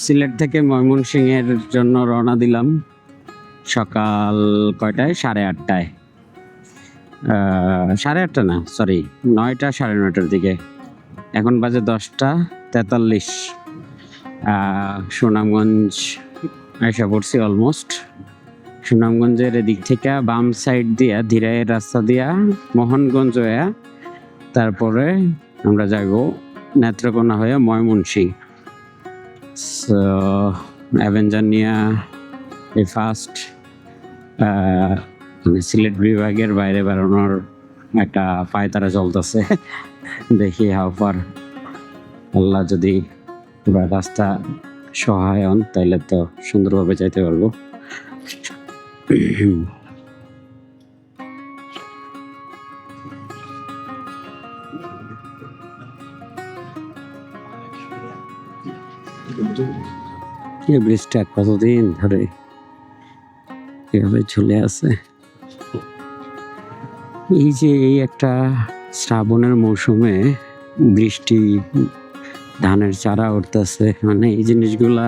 সিলেট থেকে ময়মনসিংহের জন্য রওনা দিলাম সকাল কয়টায়? 8:30টায়। 8:30 না, সরি, 9টা 9:30টার দিকে। এখন বাজে 10টা 43। সুনামগঞ্জ এসে পড়ছি অলমোস্ট। সুনামগঞ্জের এদিক থেকে বাম সাইড দিয়া ধীরাইয়ের রাস্তা দিয়া মোহনগঞ্জ হয়ে তারপরে আমরা যাইব নেত্রকোনা হয়ে ময়মনসিংহ। সো অ্যাভেঞ্জার নিয়ে এই ফার্স্ট সিলেট বিভাগের বাইরে বেরোনোর একটা পায়তারা চলতেছে। দেখি হাউ ফার, আল্লাহ যদি রাস্তা সহায় হন তাইলে তো সুন্দরভাবে যাইতে পারবো। এই ব্রিজটা কতদিন ধরে এভাবে ঝুলে আছে। এই যে এই একটা শ্রাবণের মৌসুমে বৃষ্টি, ধানের চারা উঠতেছে, মানে এই জিনিসগুলা,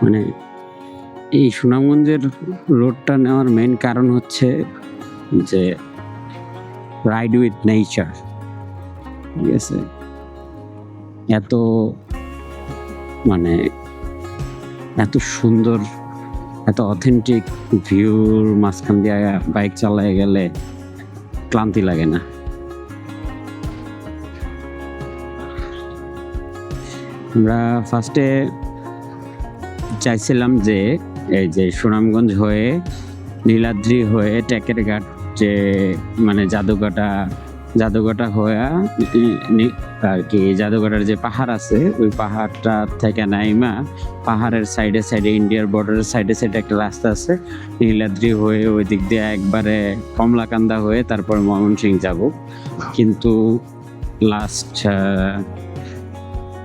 মানে এই সুনামগঞ্জের রোডটা নেওয়ার মেইন কারণ হচ্ছে যে রাইড উইথ নেচার। ঠিক আছে, এত মানে এত সুন্দর, এত অথেন্টিক ভিউর মাঝখান দিয়ে বাইক চালায় গেলে ক্লান্তি লাগে না। আমরা ফার্স্টে চাইছিলাম যে এই যে সুনামগঞ্জ হয়ে নীলাদ্রি হয়ে টেকের ঘাট, যে মানে জাদুঘাটা হয়ে আর কি জাদুঘাটার যে পাহাড় আছে ওই পাহাড়টা থেকে নাইমা পাহাড়ের সাইডে সাইডে ইন্ডিয়ার বর্ডারের সাইডে সাইডে একটা রাস্তা আছে, নীলাদ্রি হয়ে ওই দিক দিয়ে একবারে কমলাকান্দা হয়ে তারপর ময়মনসিংহ যাব। কিন্তু লাস্ট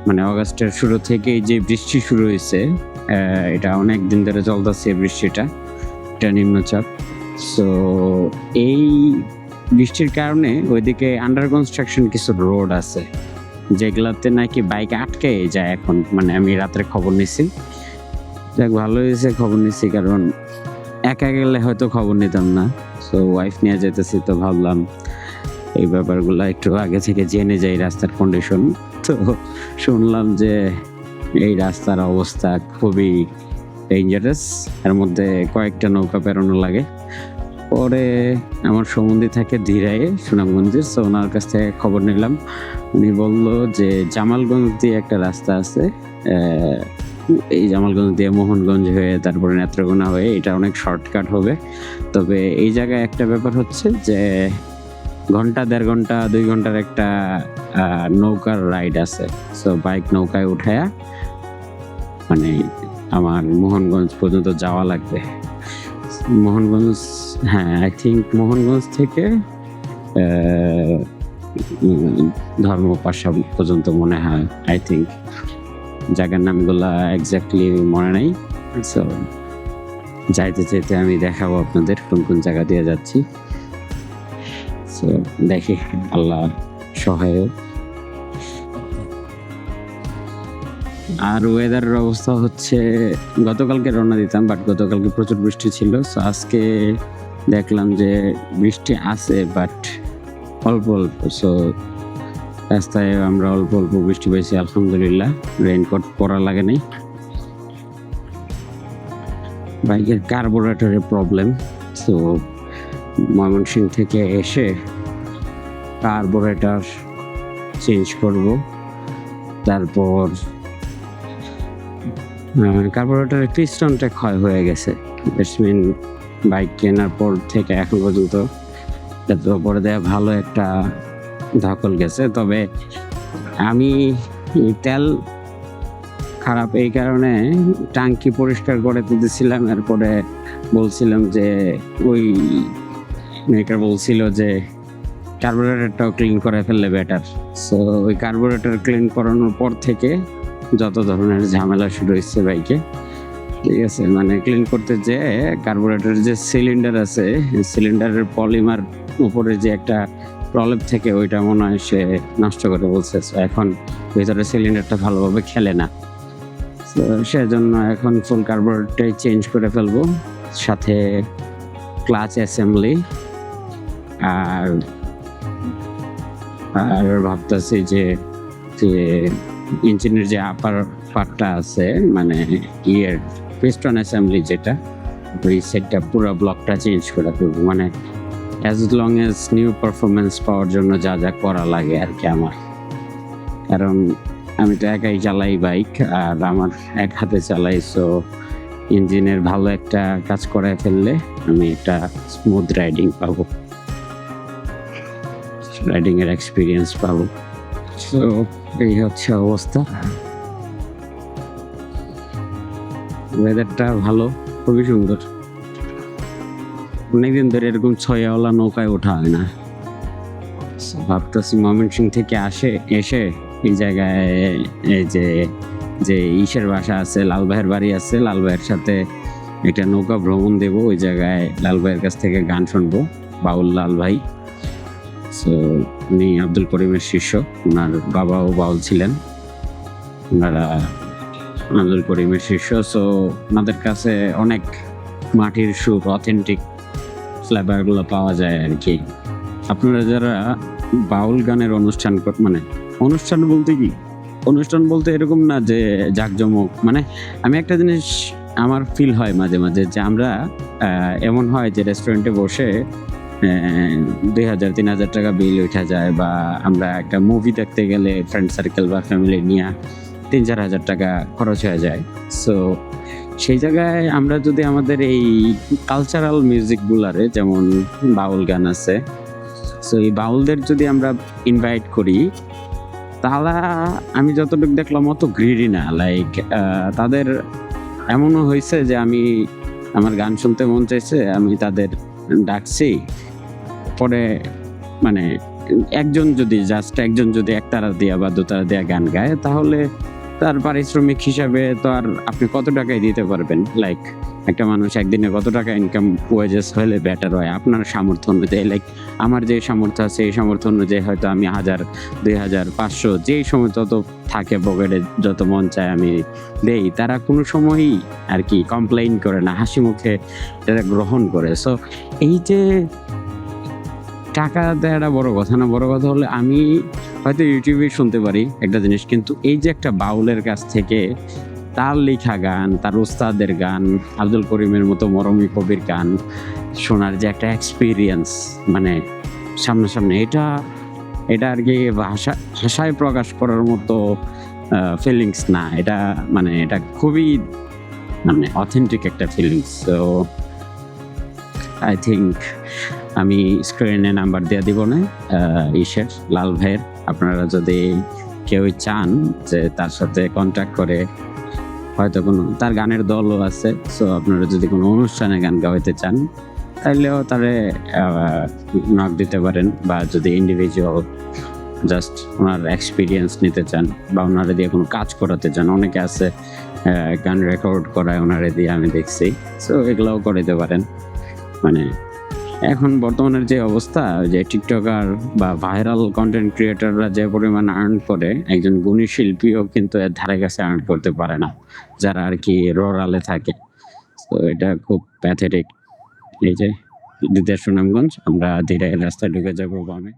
মানে অগাস্টের শুরু থেকে যে বৃষ্টি শুরু হয়েছে, এটা অনেক দিন ধরে চলতেছে বৃষ্টিটা, এটা নিম্নচাপ। সো এই বৃষ্টির কারণে ওইদিকে আন্ডার কনস্ট্রাকশন কিছু রোড আছে যেগুলাতে নাকি বাইক আটকে যায় এখন। মানে আমি রাত্রে খবর নিছি, যাক ভালো হয়েছে খবর নিছি, কারণ একা গেলে হয়তো খবর নিতাম না। সো ওয়াইফ নিয়ে যেতেছি, তো ভাবলাম এই ব্যাপারগুলো একটু আগে থেকে জেনে যাই রাস্তার কন্ডিশন। তো শুনলাম যে এই রাস্তার অবস্থা খুবই ডেঞ্জারাস, এর মধ্যে কয়েকটা নৌকা পেরোনো লাগে। পরে আমার সম্বন্ধী থাকে ধীরায়ে সুনামগঞ্জের, সো ওনার কাছ থেকে খবর নিলাম। উনি বললো যে জামালগঞ্জ দিয়ে একটা রাস্তা আছে, এই জামালগঞ্জ দিয়ে মোহনগঞ্জ হয়ে তারপরে নেত্রকোনা হয়ে, এটা অনেক শর্টকাট হবে। তবে এই জায়গায় একটা ব্যাপার হচ্ছে যে ঘন্টা 1.5 ঘন্টা 2 ঘন্টার একটা নৌকার রাইড আছে। সো বাইক নৌকায় উঠায়া মানে আমার মোহনগঞ্জ পর্যন্ত যাওয়া লাগবে। মোহনগঞ্জ, হ্যাঁ আই থিঙ্ক মোহনগঞ্জ থেকে ধর্মপাশা পর্যন্ত মনে হয়, আই থিঙ্ক। জায়গার নামগুলা এক্স্যাক্টলি মনে নাই। সো যাইতে চাইতে আমি দেখাবো আপনাদের কোন কোন জায়গা দিয়ে যাচ্ছি। সো দেখি আল্লাহ সহায়ক। আর ওয়েদারের অবস্থা হচ্ছে, গতকালকে রওনা দিতাম বাট গতকালকে প্রচুর বৃষ্টি ছিল। সো আজকে দেখলাম যে বৃষ্টি আছে বাট অল্প অল্প। সো রাস্তায় আমরা অল্প অল্প বৃষ্টি পেয়েছি, আলহামদুলিল্লাহ। রেইনকোট পরা লাগে নাই। বাইকের কার্বোরেটরের প্রবলেম, সো ময়মনসিংহ থেকে এসে কার্বোরেটর চেঞ্জ করব। তারপর কার্বোরেটরের পিস্টনটা ক্ষয় হয়ে গেছে। দ্যাটস মিন বাইক কেনার পর থেকে এখন পর্যন্ত পরে দেওয়া ভালো একটা ধকল গেছে। তবে আমি তেল খারাপ এই কারণে টাঙ্কি পরিষ্কার করে দিতেছিলাম, এরপরে বলছিলাম যে ওই মেকার বলছিল যে কার্বোরেটরটাও ক্লিন করে ফেললে বেটার। সো ওই কার্বোরেটর ক্লিন করানোর পর থেকে যত ধরনের ঝামেলা শুরু হয়েছে বাইকে, ঠিক আছে। মানে ক্লিন করতে যে কার্বোরেটরের যে সিলিন্ডার আছে, সিলিন্ডারের পলিমার উপরে যে একটা প্রলেপ থেকে ওইটা মনে হয় সে নষ্ট করে বলছে। So এখন ভিতরে সিলিন্ডারটা ভালোভাবে খেলে না, তো সেজন্য এখন ফুল কার্বোরেটরটাই চেঞ্জ করে ফেলবো, সাথে ক্লাচ অ্যাসেম্বলি আর আর ভাবতেছি যে যে ইঞ্জিনের যে আপার পার্টটা আছে, মানে ইয়ের পিস্টন অ্যাসেম্বলি যেটা, ওই সেটটা পুরো ব্লকটা চেঞ্জ করে ফেলবো, মানে as long as new performance পাওয়ার জন্য যা যা করা লাগে আর কি আমার। কারণ আমি তো একাই চালাই বাইক, আর আমার এক হাতে চালাই, সো ইঞ্জিনের ভালো একটা কাজ করে ফেললে আমি একটা স্মুথ রাইডিং পাবো, রাইডিং এর এক্সপিরিয়েন্স পাবো। সো এই হচ্ছে অবস্থা। ওয়েদারটা ভালো, খুবই সুন্দর। অনেকদিন ধরে এরকম ছয়াওয়ালা নৌকায় ওঠা হয় না। ভাবতেছি ময়মনসিং থেকে এসে এই জায়গায় এই যে ইসের বাসা আছে, লাল ভাইয়ের বাড়ি আছে, লাল ভাইয়ের সাথে একটা নৌকা ভ্রমণ দেব। ওই জায়গায় লাল ভাইয়ের কাছ থেকে গান শুনবো, বাউল লাল ভাই। সো উনি আব্দুল করিমের শিষ্য, ওনার বাবাও বাউল ছিলেন, ওনারা আব্দুল করিমের শিষ্য। সো ওনাদের কাছে অনেক মাটির সুর, অথেন্টিক ফ্লেভারগুলো পাওয়া যায় আর কি। আপনারা যারা বাউল গানের অনুষ্ঠান মানে অনুষ্ঠান বলতে কি, অনুষ্ঠান বলতে এরকম না যে জাঁকজমক, মানে আমি একটা জিনিস আমার ফিল হয় মাঝে মাঝে যে আমরা এমন হয় যে রেস্টুরেন্টে বসে 2,000-3,000 টাকা বিল উঠা যায়, বা আমরা একটা মুভি দেখতে গেলে ফ্রেন্ড সার্কেল বা ফ্যামিলি নিয়ে 3-4 হাজার টাকা খরচ হয়ে যায়। সো সেই জায়গায় আমরা যদি আমাদের এই কালচারাল মিউজিকগুলারে, যেমন বাউল গান আছে, সো এই বাউলদের যদি আমরা ইনভাইট করি, তারা আমি যতটুকু দেখলাম অত গ্রিডি না। লাইক তাদের এমনও হয়েছে যে আমার গান শুনতে মন চাইছে, আমি তাদের ডাকছি, পরে মানে জাস্ট একজন যদি একতারা দিয়া বা দুতারা দিয়া গান গায়, তাহলে তার পারিশ্রমিক হিসাবে তো আর আপনি কত টাকায় দিতে পারবেন। লাইক একটা মানুষ একদিনে কত টাকা ইনকাম ওয়েজেস হলে বেটার হয় আপনার সামর্থ্য অনুযায়ী। লাইক আমার যে সামর্থ্য আছে এই সামর্থ্য অনুযায়ী হয়তো আমি 1,000, 2,000, 500 যেই সময় তত থাকে পকেটে, যত মন চায় আমি দেই। তারা কোনো সময়ই আর কি কমপ্লেইন করে না, হাসি মুখে তারা গ্রহণ করে। সো এই যে টাকা দেওয়াটা বড় কথা না, বড় কথা হলে আমি হয়তো ইউটিউবে শুনতে পারি একটা জিনিস, কিন্তু এই যে একটা বাউলের কাছ থেকে তার লেখা গান, তার ওস্তাদের গান, আব্দুল করিমের মতো মরমী কবির গান শোনার যে একটা এক্সপিরিয়েন্স, মানে সামনাসামনি, এটা আর কি ভাষায় প্রকাশ করার মতো ফিলিংস না। এটা খুবই মানে অথেন্টিক একটা ফিলিংস। সো আই থিঙ্ক আমি স্ক্রিনে নাম্বার দিয়ে দিব না ইসের, লাল ভাইয়ের। আপনারা যদি কেউ চান যে তার সাথে কন্ট্যাক্ট করে, হয়তো তার গানের দলও আছে, সো আপনারা যদি কোনো অনুষ্ঠানে গান গাওয়াইতে চান, তাহলেও তারে নক দিতে পারেন। বা যদি ইন্ডিভিজুয়াল জাস্ট ওনার এক্সপিরিয়েন্স নিতে চান, বা ওনারা দিয়ে কোনো কাজ করাতে চান, অনেকে আছে গান রেকর্ড করায় ওনারা দিয়ে, আমি দেখছি। সো এগুলোও করে দিতে পারেন। মানে এখন বর্তমানের যে অবস্থা, যে টিকটকার বা ভাইরাল কন্টেন্ট ক্রিয়েটাররা যে পরিমাণ আর্ন করে, একজন গুণী শিল্পীও কিন্তু এর ধারে কাছে আর্ন করতে পারে না, যারা আর কি রোরালে থাকে। তো এটা খুব প্যাথেটিক। এই যে সুনামগঞ্জ, আমরা ধীরে রাস্তায় ঢুকে যাবো বামে।